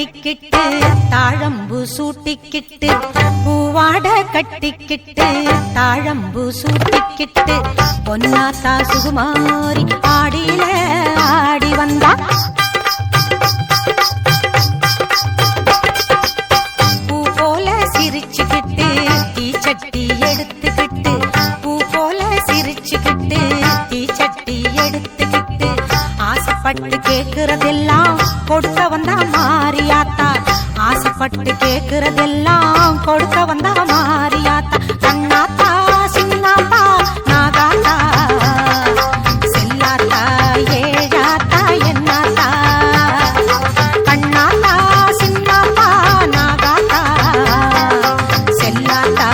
கட்டிக்கிட்டு தாழம்பு சூட்டிக்கிட்டு பூவாட கட்டிக்கிட்டு தாழம்பு சூட்டிக்கிட்டு பொன்னாத்தா சுகுமாரி ஆடியில ஆடி வந்தா. பூ போல சிரிச்சுக்கிட்டு தீச்சட்டி எடுத்துக்கிட்டு பூ போல சிரிச்சுக்கிட்டு தீச்சட்டி எடுத்துக்கிட்டு ஆசைப்பட்டு கேக்குறதெல்லாம் கொடுக்க வந்தா மாரியாத்தா. ஆசைப்பட்டு கேக்குறதெல்லாம் கொடுக்க வந்தா மாரியாத்தா. கண்ணாத்தா சின்னாத்தா நாகாத்தா செல்லாத்தா ஏழாத்தா என்னாத்தா. கண்ணாத்தா சின்னாத்தா நாகாத்தா செல்லாத்தா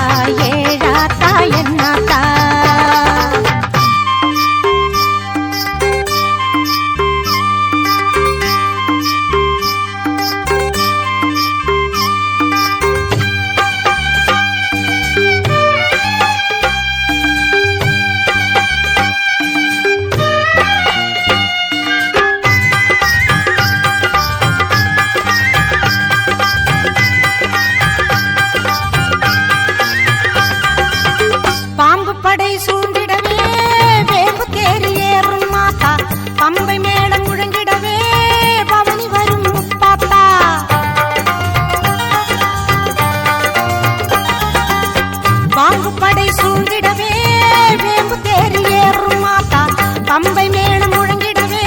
ஏழாத்தா என்னாத்தா. பம்பை மேளம் முழங்கிடவே பவனி வரும் முப்பாத்தா. பாம்பு படை சூழ்ந்திடவே வேம்பு தேறி ஏறும் மாத்தா. பம்பை மேளம் முழங்கிடவே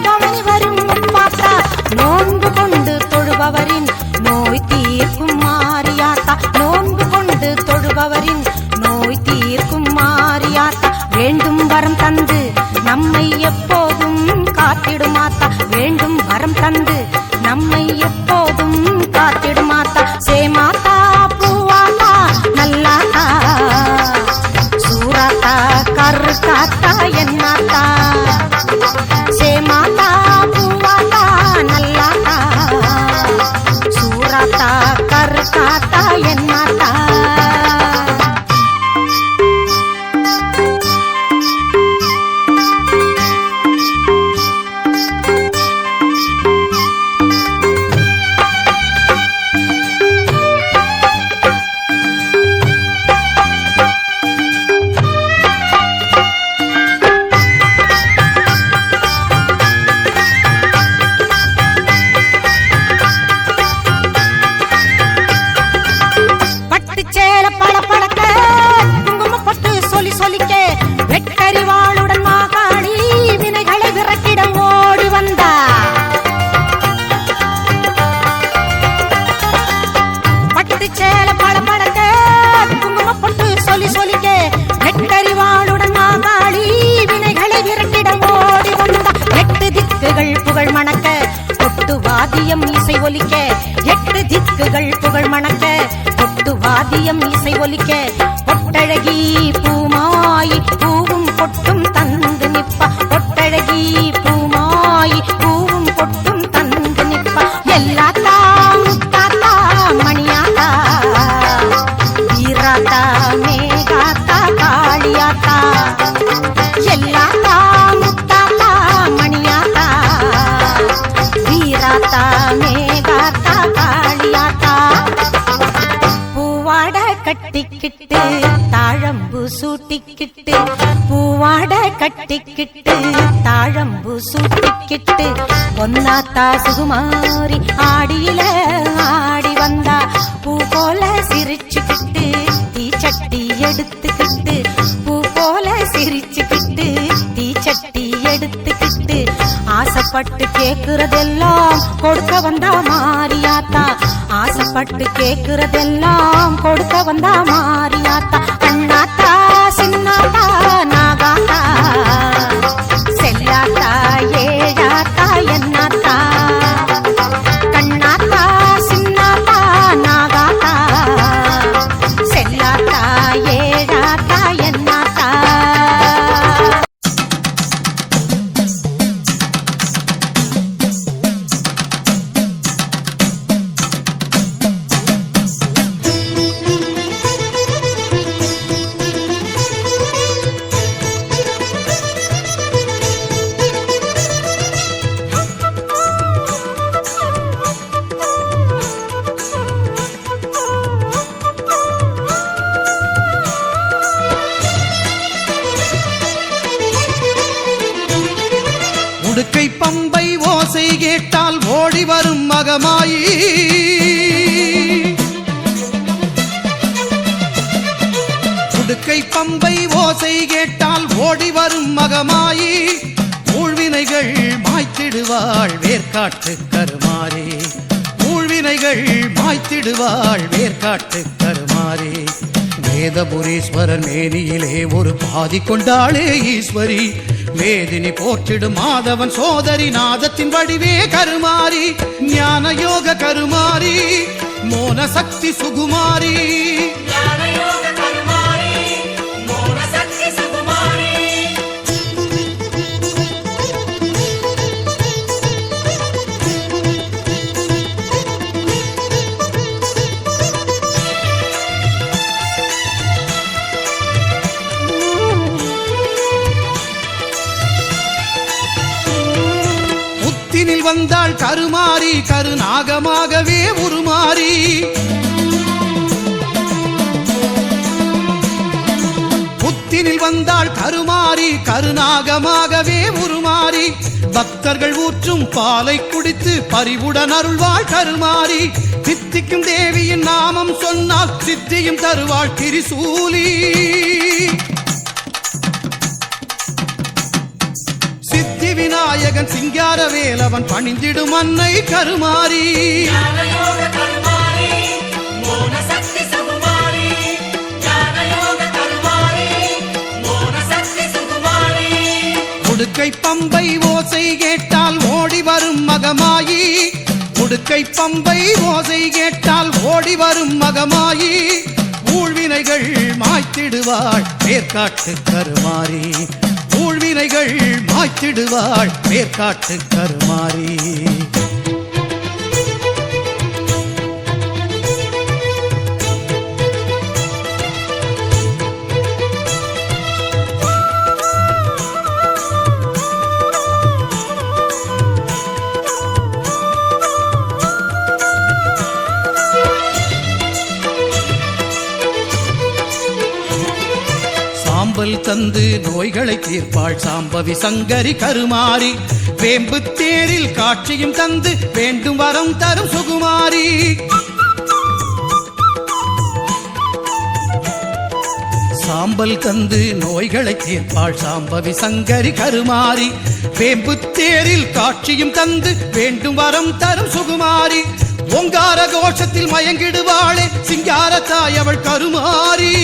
பவனி வரும் முப்பாத்தா. நோன்பு கொண்டு தொழுபவரின் நோய் தீர்க்கும் மாரியாத்தா. நோன்பு கொண்டு தொழுபவரின் நோய் தீர்க்கும் மாரியாத்தா. வேண்டும் வரம் தந்து நம்மை எப்போதும் காத்திடுமாத்தா. வேண்டும் வரம் தந்து நம்மை எப்போதும் காத்திடுமாத்தா. சேமாத்தா பூவாத்தா நல்லாத்தா சூராத்தா கருக்காத்தா என்னாத்தா. சேமாத்தா பூவாத்தா நல்லாத்தா சூராத்தா கருக்காத்தா என்னாத்தா. வெட்டறிவாளுடன் மாகாளி வினைகளை விரட்டிட ஓடி வந்தா. பட்டு சேல பழப்பழக்க குங்கும பொட்டு சொல்லி சொல்லிக்க வெட்டறிவாளுடன் மாகாளி வினைகளை விரட்டிட ஓடி வந்தா. எட்டு திக்குகள் புகழ் மணக்க கொட்டு வாதியம் இசை ஒலிக்க. எட்டு திக்குகள் புகழ் மணக்க கொட்டு வாதியம் இசை ஒலிக்க. பொட்டழகி பூமாயி பூவும் பொட்டும் தந்து நிப்பா. பொட்டழகி பூமாயி பூவும் பொட்டும் தந்து நிப்பா. எல்லாத்தா முத்தாத்தா மணியாத்தா வீராத்தா மேகாத்தா காளியாத்தா. எல்லாத்தா முத்தாத்தா மணியாத்தா வீராத்தா மேகாத்தா காளியாத்தா. பூவாட கட்டிக்கிட்டு தாழம்பு சூட்டிக்கிட்டு பூவாட கட்டிக்கிட்டு தாழம்பு சூட்டிக்கிட்டு பொன்னாத்தா சுகுமாரி ஆடியில ஆடி வந்தா. பூ போல சிரிச்சுக்கிட்டு தீச்சட்டி எடுத்துக்கிட்டு பூ போல சிரிச்சுக்கிட்டு தீச்சட்டி எடுத்துக்கிட்டு ஆசைப்பட்டு கேக்குறதெல்லாம் கொடுக்க வந்தா மாரியாத்தா. ஆசைப்பட்டு கேக்குறதெல்லாம் கொடுக்க வந்தா மாரியாத்தா. கண்ணாத்தா சின்னாத்தா நாகாத்தா செல்லாத்தா ஏழாத்தா என்னாத்தா. கண்ணாத்தா சின்னாத்தா நாகாத்தா செல்லாத்தா ஏழாத்தா என்னாத்தா. மகமாயி. உடுக்கை பம்பை ஓசை கேட்டால் ஓடி வரும் மகமாயி. ஊழ்வினைகள் மாய்த்திடுவாள் வேர்க்காட்டு கருமாறி. ஊழ்வினைகள் மாய்த்திடுவாள் வேர்க்காட்டு கருமாறி. வேதபுரீஸ்வரர் மேனியிலே ஒரு பாதி கொண்டாளே ஈஸ்வரி. வேதினி போற்றிடும் மாதவன் சோதரி நாதத்தின் வடிவே கருமாறி. ஞான யோக கருமாறி மோன சக்தி சுகுமாரி. வந்தாள் கருமாறி கருநாகமாகவே உருமாறி. புத்தினில் வந்தாள் கருமாறி கருநாகமாகவே உருமாறி. பக்தர்கள் ஊற்றும் பாலை குடித்து பரிவுடன் அருள்வாள் கருமாறி. சித்திக்கும் தேவியின் நாமம் சொன்னால் சித்தியும் தருவாள் திரிசூலி. விநாயகன் சிங்கார வேலவன் பணிந்திடும் அன்னை கருமாறி. உடுக்கை பம்பை ஓசை கேட்டால் ஓடி வரும் மகமாயி. உடுக்கை பம்பை ஓசை கேட்டால் ஓடி வரும் மகமாயி. ஊழ்வினைகள் மாய்த்திடுவாள் வேர்க்காட்டு கருமாறி. ஊழ்வினைகள் மாய்த்திடுவாள் வேர்க்காட்டு கருமாறி. சாம்பல் தந்து நோய்களை தீர்ப்பாள் சாம்பவி சங்கரி கருமாறி. வேம்பு தேரில் காட்சியும் தந்து வேண்டும் வரம் தரும் சுகுமாரி. சாம்பல் தந்து நோய்களை தீர்ப்பாள் சாம்பவி சங்கரி கருமாரி. வேம்பு தேரில் காட்சியும் தந்து வேண்டும் வரம் தரும் சுகுமாரி. ஓங்கார கோஷத்தில் மயங்கிடுவாளே சிங்கார தாய் அவள் கருமாரி.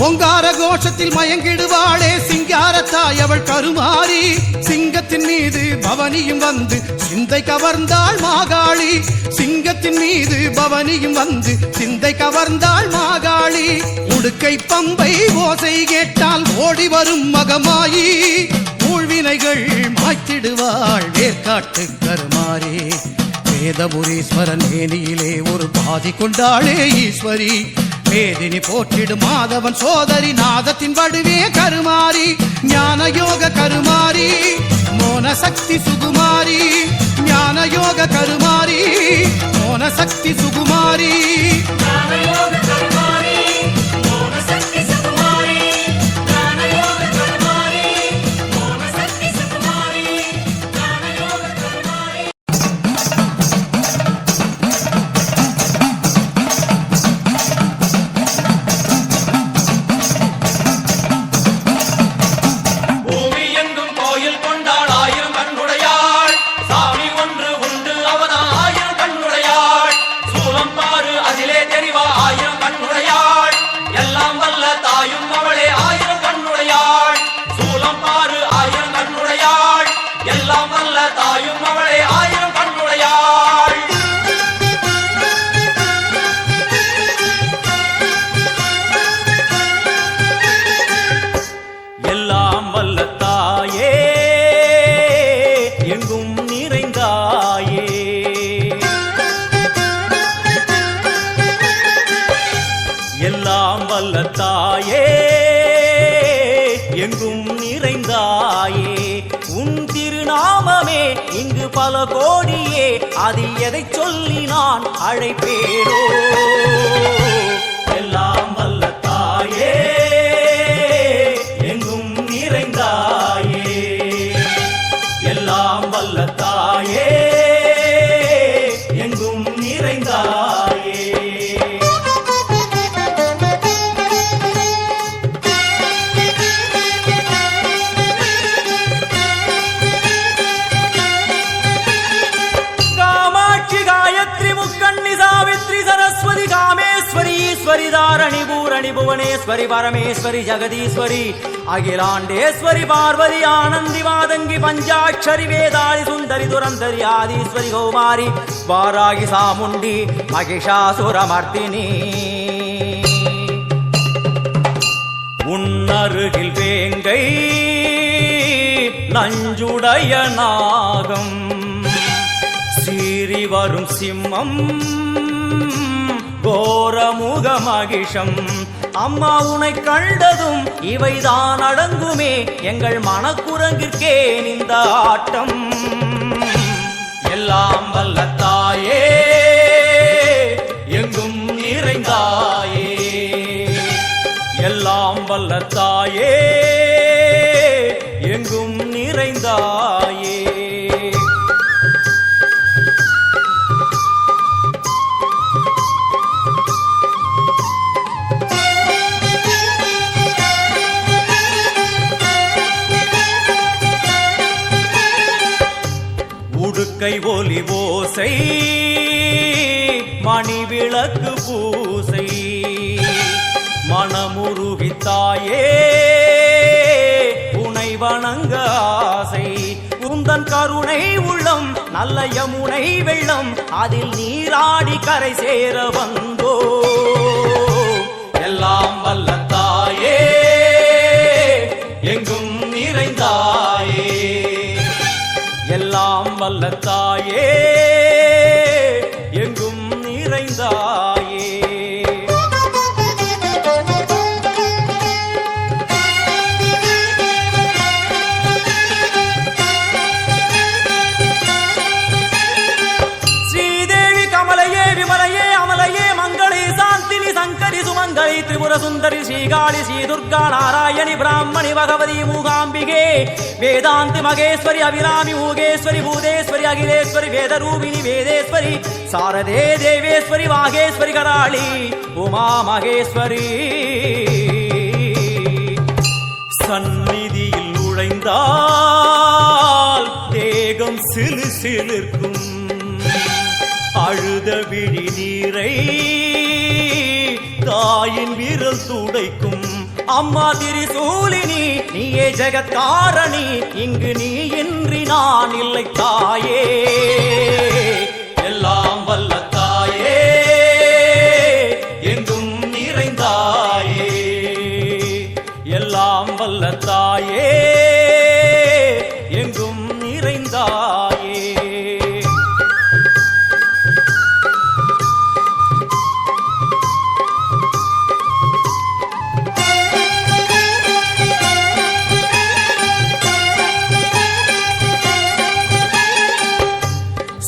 ஓங்கார கோஷத்தில் மயங்கிடுவாளே சிங்காரத்தாய் அவள் கருமாறி. சிங்கத்தின் மீது பவனியும் வந்து சிந்தை கவர்ந்தாள் மாகாளி. சிங்கத்தின் மீது பவனியும் வந்து சிந்தை கவர்ந்தாள் மாகாளி. உடுக்கை பம்பை ஓசை கேட்டால் ஓடி வரும் மகமாயி. ஊழ்வினைகள் மாய்த்திடுவாள் வேர்க்காட்டு கருமாறி. வேதபுரீஸ்வரன் மேனியிலே ஒரு பாதி கொண்டாளே ஈஸ்வரி. வேதினி போற்றிடும் மாதவன் சோதரி நாதத்தின் வடிவே கருமாறி. ஞான யோக கருமாரி மோன சக்தி சுகுமாரி. ஞான யோக கருமாரி மோன சக்தி சுகுமாரி. பல கோடியே அதில் எதை சொல்லி நான் அழைப்பேனோ. எல்லாம் வல்ல தாயே எங்கும் நிறைந்தாயே. நிறைந்தாயே. காமாட்சி காயத்ரி முக்கண்ணி சாவித்ரி சரஸ்வதி காமேஸ்வரி ஈஸ்வரி தாரணி பூரணி புவனேஸ்வரி பரமேஸ்வரி ஜெகதீஸ்வரி அகிலாண்டேஸ்வரி பார்வதி ஆனந்தி மாதங்கி பஞ்சாட்சரி வேதாளி சுந்தரி துரந்தரி ஆதீஸ்வரி கௌமாரி வாராகி சாமுண்டி மகிஷாசுரமர்த்தினி. உன்னருகில் வேங்கை நஞ்சுடைய நாகம் சீறி வரும் சிம்மம் கோரமுக மகிஷம். அம்மா உனை கண்டதும் இவைதான் அடங்குமே எங்கள் மனக்குரங்கிற்கே இந்த ஆட்டம். எல்லாம் வல்ல தாயே எங்கும் நிறைந்தாயே. எல்லாம் வல்ல தாயே எங்கும் நிறைந்தாயே. உடுக்கை ஒலி ஓசை மணி விளக்கு பூசை மனமுருகித்தாயே உனை வணங்க ஆசை. உந்தன் கருணை உள்ளம் நல்ல யமுனை வெள்ளம் அதில் நீராடி கரை சேர வந்தோ. எல்லாம் வல்ல தாயே எங்கும் நிறைந்தாயே. எல்லாம் வல்ல தாயே எங்கும் நிறைந்தாயே. ஸ்ரீதேவி கமலையே விமலையே அமலையே மங்களே சாந்தினி சங்கரி சுமங்கலி திரிபுர சுந்தரி ஸ்ரீகாளி ஸ்ரீ துர்கா நாராயணி பிராமணி பகவதி மூகாம்பிகே வேதாந்தி மகேஸ்வரி அபிராமி மூகேஸ்வரி பூதேஸ்வரி அகிலேஸ்வரி வேதரூபிணி வேதேஸ்வரி சாரதே தேவேஸ்வரி வாகேஸ்வரி கராளி உமா மகேஸ்வரி. சந்நிதியில் நுழைந்தால் தேகம் சிலு சிலிர்க்கும் அழுத விழி நீரை தாயின் விரல் துடைக்கும். அம்மா திரிசூலினி நீயே ஜெகத்காரணி இங்கு நீ இன்றி நான் இல்லை தாயே. எல்லாம் வல்ல தாயே எங்கும் நிறைந்தாயே. எல்லாம் வல்ல தாயே எங்கும் நிறைந்தாயே.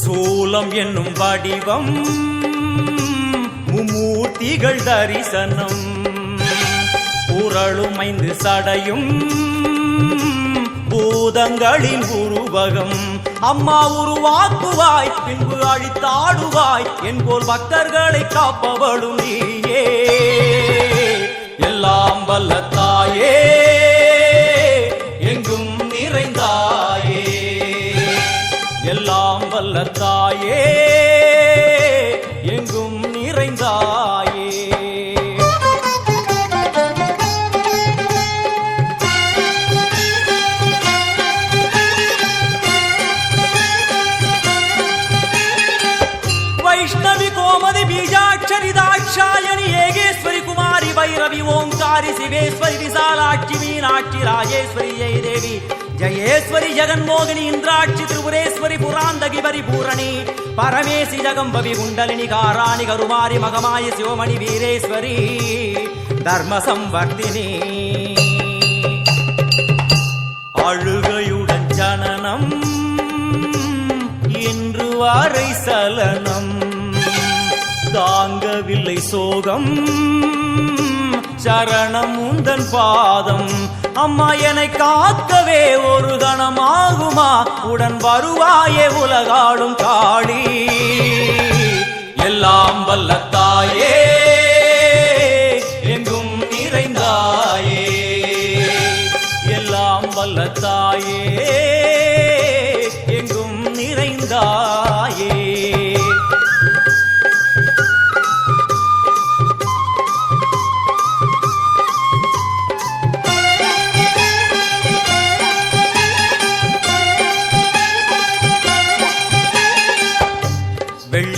சூலம் என்னும் வடிவம் மும்மூர்த்திகள் தரிசனம் உரளும் 5 சடையும் பூதங்களின் உருவகம். அம்மா உருவாக்குவாய் பின்பு அழித்தாடுவாய் என்போல் பக்தர்களை காப்பவளும் நீயே. எல்லாம் வல்ல தாயே எங்கும் நிறைந்தாயே. எல்லாம் வல்ல தாயே எங்கும் நிறைந்தாயே. வைஷ்ணவி கோமதி பீஜாட்சரி தாட்சாயணி ஏகேஸ்வரி குமாரி வைரவி ஓங்காரி சிவேஸ்வரி விசாலாட்சி மீனாட்சி ராஜேஸ்வரி ஜெயதேவி ஜயேஸ்வரி ஜெகன்மோகினி இந்திராட்சி திரிபுரேஸ்வரி புராந்தகி பரிபூரணி பரமேசி ஜகம்பவி குண்டலினி காராணி கருமாரி மகமாயி சிவமணி வீரேஸ்வரி தர்ம சம்வர்த்தினி. அழுகையுடன் ஜனனம் இன்று வரை சலனம் தாங்கவில்லை சோகம் சரணம் உந்தன் பாதம். அம்மா என்னை காக்கவே ஒரு கணமாகுமா உடன் வருவாயே உலகாடும் காளி.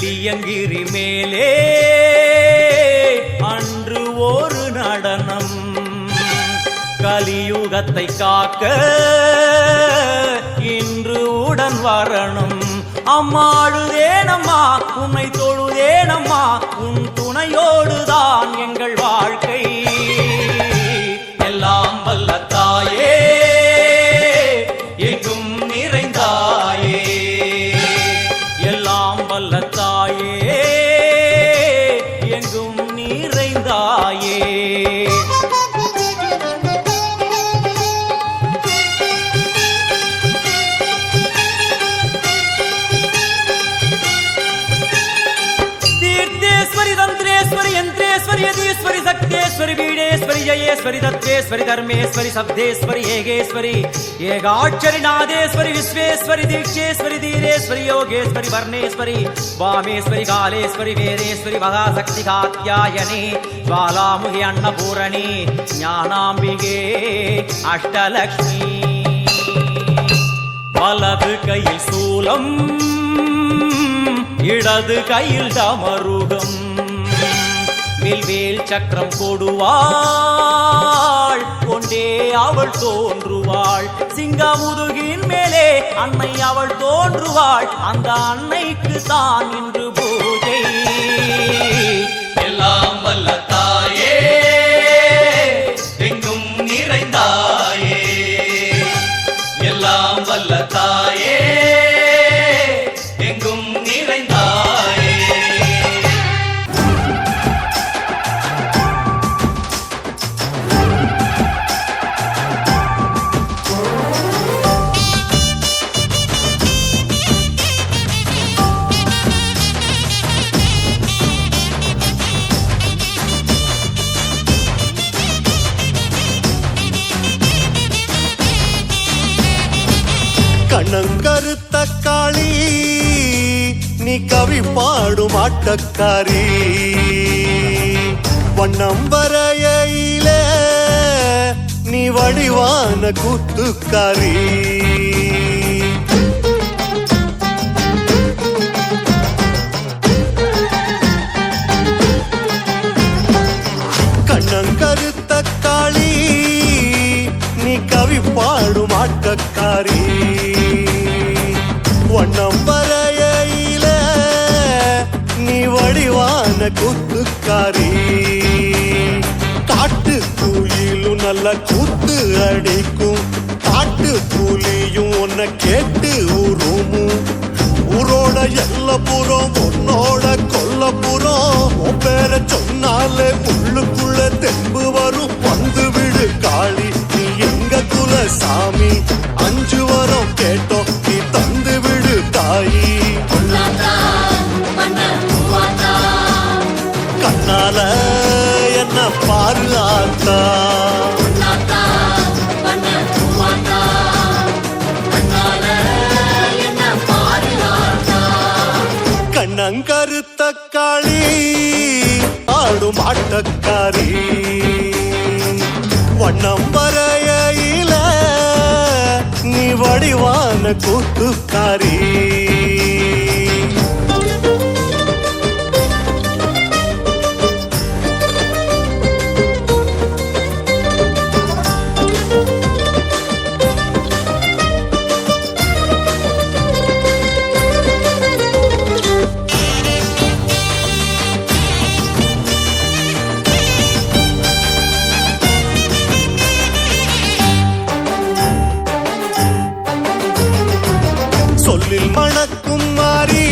வெள்ளியங்கிரி மேலே அன்று ஒரு நடனம் கலியுகத்தை காக்க இன்று உடன் வரணும். அம்மாழுதேனம்மா உன்னை தொழுதேனம்மா உன் துணையோடுதான் எங்கள் வாழ்க்கை. எல்லாம் வல்ல தாயே எங்கும் நிறைந்தாயே, எல்லாம் வல்ல தாயே எங்கும் நிறைந்தாயே. यदीश्वरी शक्तेश्वरी बीडेश्वरी जयेश्वरी दत्तेश्वरी धर्मेश्वरी शब्देश्वरी हेगेश्वरी एकाक्षरी नादेश्वरी विश्वेश्वरी दीक्षेश्वरी धीरेश्वरी योगेश्वरी वर्णेश्वरी वामेश्वरी कालेश्वरी वेदेश्वरी महाशक्ति कात्यायनी ज्वालामुखी अन्नपूरणी ज्ञानाम्बिके अष्टलक्ष्मी. वलது கையில் சூலம் இடது கையில் டமருகம் வில்வேல் சக்கரம் கொடுவாள் கொண்டே அவள் தோன்றுவாள். சிங்கமுதுகின் மேலே அன்னை அவள் தோன்றுவாள். அந்த அன்னைக்கு தான் இன்று பூஜை. எல்லாம் வல்ல தாயே எங்கும் நிறைந்தாயே, எல்லாம் வல்ல தாயே எங்கும் நிறைந்தாயே. கண்ணங்கருத்த காளி நீ கவி பாடும் ஆட்டக்காரி, வண்ணம் வரையிலே நீ வடிவான கூத்துக்காரி. கண்ணங்கருத்த காளி நீ கவி பாடும் ஆட்டக்காரி, வண்ணம் வரையில நீ வடிவான கூத்துக்காரி. காட்டு குயிலும் நல்ல கூத்து அடிக்கும், காட்டு புலியும் உன்னை கேட்டு உருமும். ஊரோட எல்லப்புறம் உன்னோட கொல்லப்புறம் உன் பேர சொன்னாலே உள்ளுக்குள்ள தெம்பு வரும். வந்து விடு காளி நீ எங்க குல சாமி, 5 வரம் கேட்டோம் நீ தந்து விடு தாயி. கண்ணால என்ன பாரு ஆத்தா, கண்ணங்கருத்த காளி ஆடும் ஆட்டக்காரி, வண்ணம் வரையில நீ வடிவான கூத்துக்காரி. சொல்லில் மணக்கும் மாறி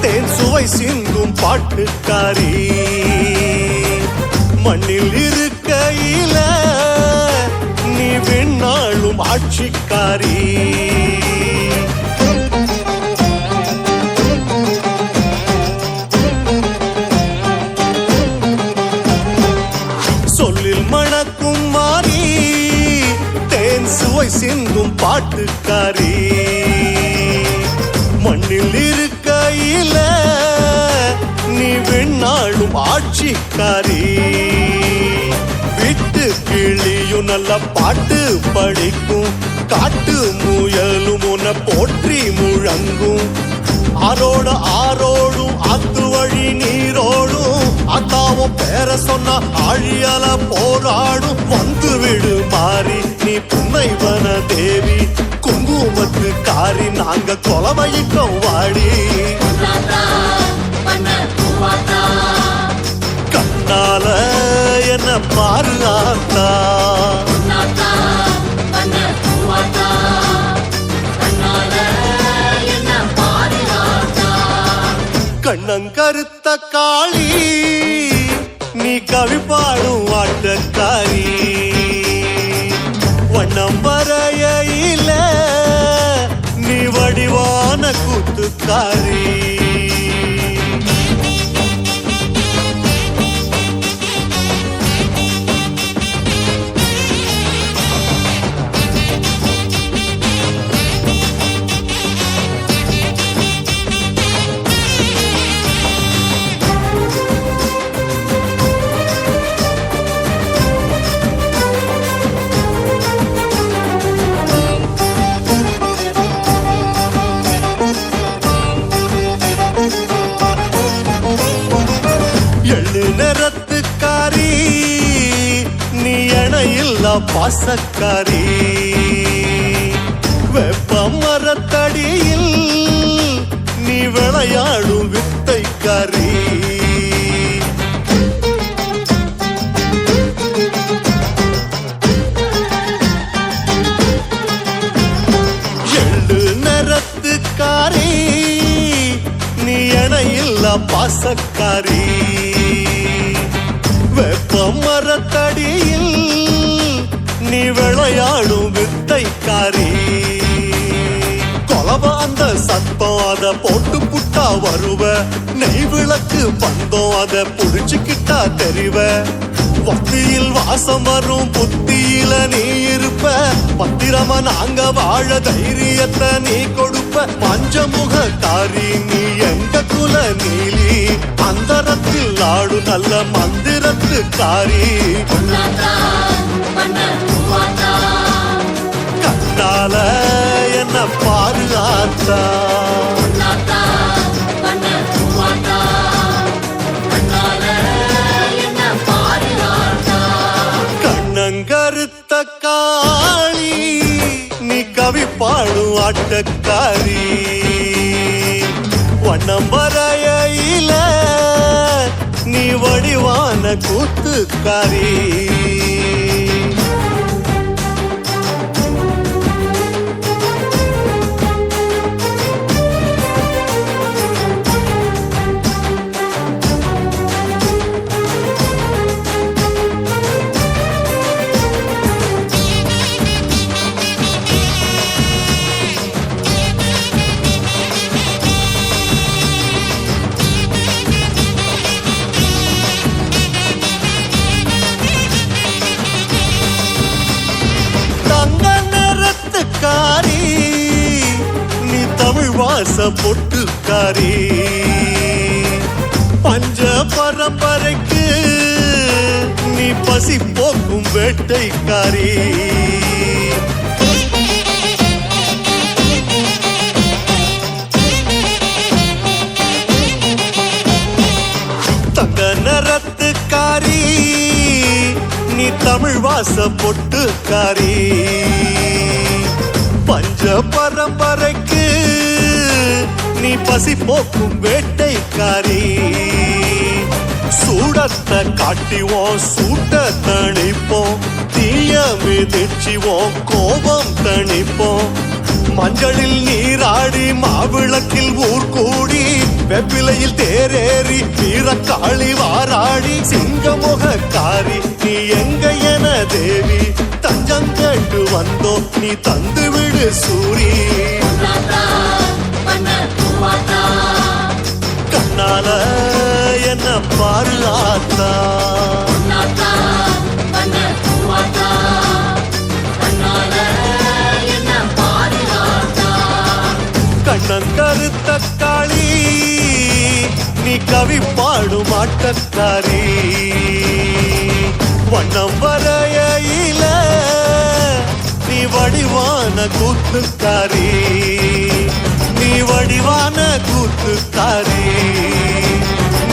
தேன் சுவை சிந்தும் பாட்டுக்காரி, மண்ணில் இருக்கையில நீ வெண்ணாளும் ஆட்சிக்காரி. சொல்லில் மணக்கும் மாறி தேன் சுவை சிந்தும் பாட்டுக்காரி, மண்ணில் இருக்கையில நீ வெண்ணாளும் ஆட்சிக்காரி. விட்டு கிளியும் நல்ல பாட்டு படிக்கும், காட்டு முயலும் உன்னை போற்றி முழங்கும். ஆரோட ஆரோடும் அத்து வழி நீரோடும் அத்தாவும் பேர சொன்னா ஆழியால போராடும் வந்து விடு மாறி நீ புன்னைவன தேவி குங்குமத்து காரி நாங்க கொலமையிட்டோம் வாடி கண்ணால என்ன பாரு ஆத்தா கண்ணங்கருத்த காளி நீ கவி பாடும் ஆட்டக்காரி வண்ணம் வரையில நீ வடிவான கூத்துக்காரி நிறத்துக்காரி நீ இணையில்லா பாசக்காரி வெப்ப மரத்தடியில் நீ விளையாடும் வித்தைக்காரி எள்ளு நிறத்துக்காரி நீ இணையில்லா பாசக்காரி வெப்ப மரத்தடியில் நீ விளையாடும் வித்தைக்காரி கொலவ அந்த சத்தம் அத போட்டு புட்டா வருவ நெய் விளக்கு பந்தம் அத புடிச்சுக்கிட்டா தெரிவ பக்தியில் வாசம் வரும் புத்தியில நீ இருப்ப பத்திரமா நாங்க வாழ தைரியத்தை நீ கொடுப்ப பஞ்சமுக காரி நீ எங்க குல நீலி அந்தரத்தில் ஆடு நல்ல மந்திரத்து காரி கண்ணால என்ன பாரு ஆத்தா கண்ணங்கருத்த காளி நீ கவி பாடும் ஆட்டக்காரி வண்ணம் வரையில நீ வடிவான கூத்துக்காரி நீ தமிழ் வாச பொட்டுக்காரி பஞ்ச பரம்பரைக்கு நீ பசி போக்கும் வேட்டைக்காரி தங்க நிறத்துக்காரி நீ தமிழ் வாச பொட்டுக்காரி பஞ்ச பரம்பரைக்கு நீ பசி போக்கும் வேட்டைக்காரி சூடத்தை காட்டிவோம் சூட்ட தணிப்போம் தீய மிதிச்சிவோம் கோபம் தணிப்போம் மஞ்சளில் நீராடி மாவிளக்கில் ஊர் கூடி வெப்பிலையில் தேரேறி வீரக்காளி வாராடி சிங்கமுகக்காரி நீ எங்க என தேவி தஞ்சங்கட்டு வந்தோ நீ தந்து விடு சூரி கண்ணால என்ன பாரு ஆத்தா கண்ணங்கருத்த காளி நீ கவி பாடும் ஆட்டக்காரி வண்ணம் வரையில நீ வடிவான கூத்துக்காரி நீ வடிவான கூத்துக்காரி,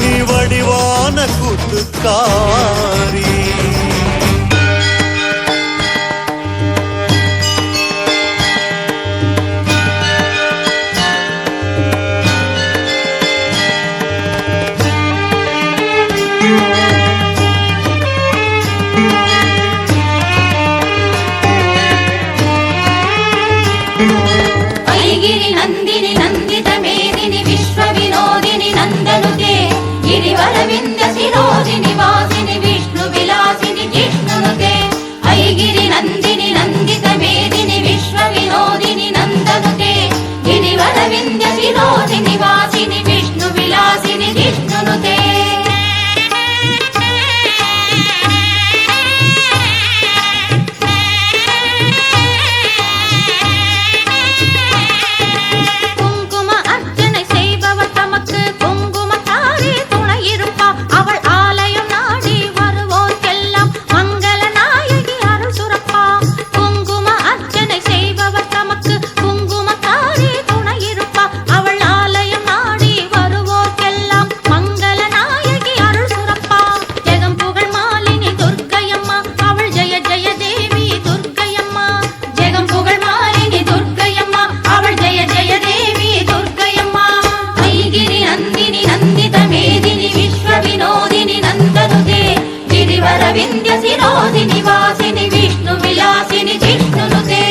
நீ வடிவான கூத்துக்காரி. ಐಗಿರಿ ನಂದಿನಿ ನಂದಿತ ಮೇದಿನಿ ವಿಶ್ವ ವಿನೋದಿನಿ ನಂದನುತೆ ಗಿರಿವರ ವಿಂಧ್ಯ ಶಿರೋದಿನಿ ವಾಸಿನಿ ವಿಷ್ಣು ವಿಲಾಸಿನಿ ಜಿಷ್ಣುನುತೆ ಐಗಿರಿ ನಂದಿನಿ ನಂದಿತ ಮೇದಿನಿ ವಿಶ್ವ ವಿನೋದಿನಿ ನಂದನುತೆ ಗಿರಿವರ ವಿಂಧ್ಯ ಶಿರೋದಿನಿ ವಾಸಿನಿ ವಿಷ್ಣು ವಿಲಾಸಿನಿ ಜಿಷ್ಣುನುತೆ विंध्य शिरोदिनि वासिनि विष्णु विलासिनि जिष्णुनुते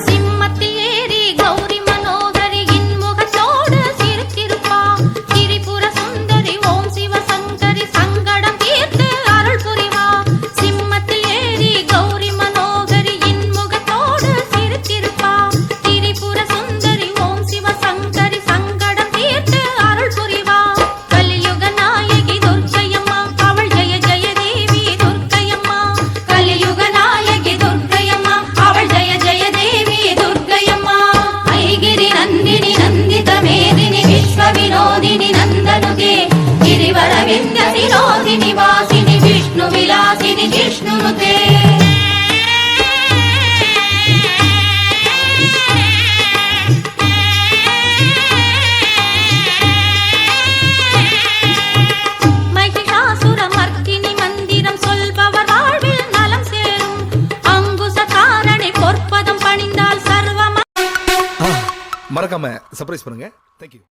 सिम्मत्तियेरि गौरी मनोहरि इन्मुखतोडु सिरित्तिरुप्पा त्रिपुर सुंदरि ओम शिव शंकरि संगडम तीर्त्तु अरुள் पुरिवा सिम्मत्तियेरि गौरी मनोहरि इन्मुखतोडु सिरित्तिरुप्पा त्रिपुर सुंदरि ओम शिव शंकरि संगडम तीर्त्तु अरुள் पुरिवा कलियुग नायकि दुर्गयम्मा अवள் जय जय देवी दुर्गयम्मा कलियुग नायकि दुर्गयम्मा अवள் जय जय देवी दुर्गयम्मा ऐगिरि नंदिनि नंदित मेदिनि विश्व विनोदिनि नंदनुते गिरिवर विंध्य शिरोदिनि वासिनि विष्णु विलासिनि जिष्णुनुते महिषासुर मर्दिनि मन्दिरम சொல்பவர் வாழ்வில் நலம் சேரும் அங்குசகாரணி பொற்பதம் பணிந்தால் சர்வம் மறக்காம சர்ப்ரைஸ் பண்ணுங்க. தேங்க்யூ.